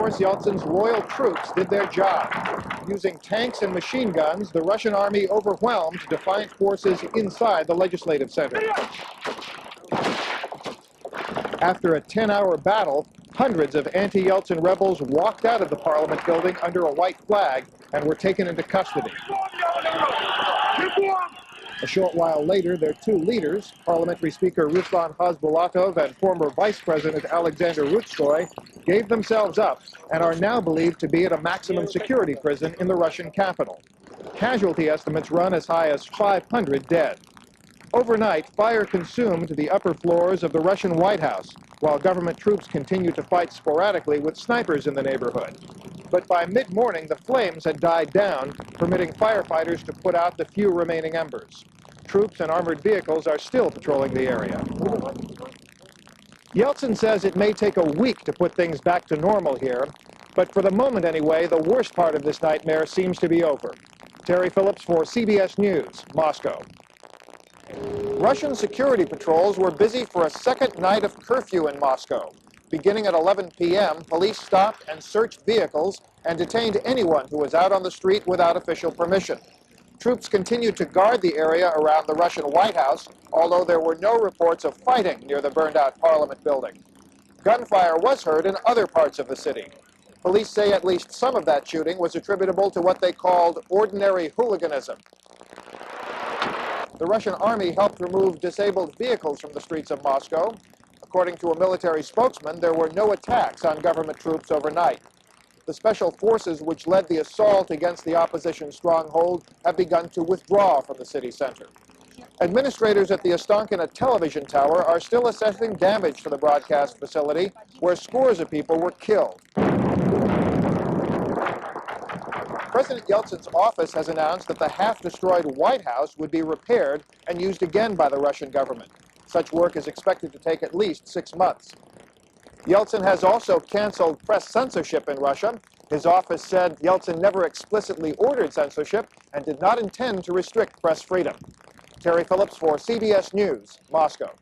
Boris Yeltsin's loyal troops did their job. Using tanks and machine guns, the Russian army overwhelmed defiant forces inside the legislative center. After a 10-hour battle, hundreds of anti-Yeltsin rebels walked out of the parliament building under a white flag and were taken into custody. A short while later, their two leaders, Parliamentary Speaker Ruslan Khasbulatov and former Vice President Alexander Rutskoy, gave themselves up and are now believed to be at a maximum security prison in the Russian capital. Casualty estimates run as high as 500 dead. Overnight, fire consumed the upper floors of the Russian White House, while government troops continued to fight sporadically with snipers in the neighborhood. But by mid-morning, the flames had died down, permitting firefighters to put out the few remaining embers. Troops and armored vehicles are still patrolling the area. Yeltsin says it may take a week to put things back to normal here, but for the moment anyway, the worst part of this nightmare seems to be over. Terry Phillips for CBS News, Moscow. Russian security patrols were busy for a second night of curfew in Moscow. Beginning at 11 p.m., police stopped and searched vehicles and detained anyone who was out on the street without official permission. Troops continued to guard the area around the Russian White House, although there were no reports of fighting near the burned-out Parliament building. Gunfire was heard in other parts of the city. Police say at least some of that shooting was attributable to what they called ordinary hooliganism. The Russian army helped remove disabled vehicles from the streets of Moscow. According to a military spokesman, there were no attacks on government troops overnight. The special forces which led the assault against the opposition stronghold have begun to withdraw from the city center. Administrators at the Ostankino television tower are still assessing damage to the broadcast facility, where scores of people were killed. President Yeltsin's office has announced that the half-destroyed White House would be repaired and used again by the Russian government. Such work is expected to take at least 6 months. Yeltsin has also canceled press censorship in Russia. His office said Yeltsin never explicitly ordered censorship and did not intend to restrict press freedom. Terry Phillips for CBS News, Moscow.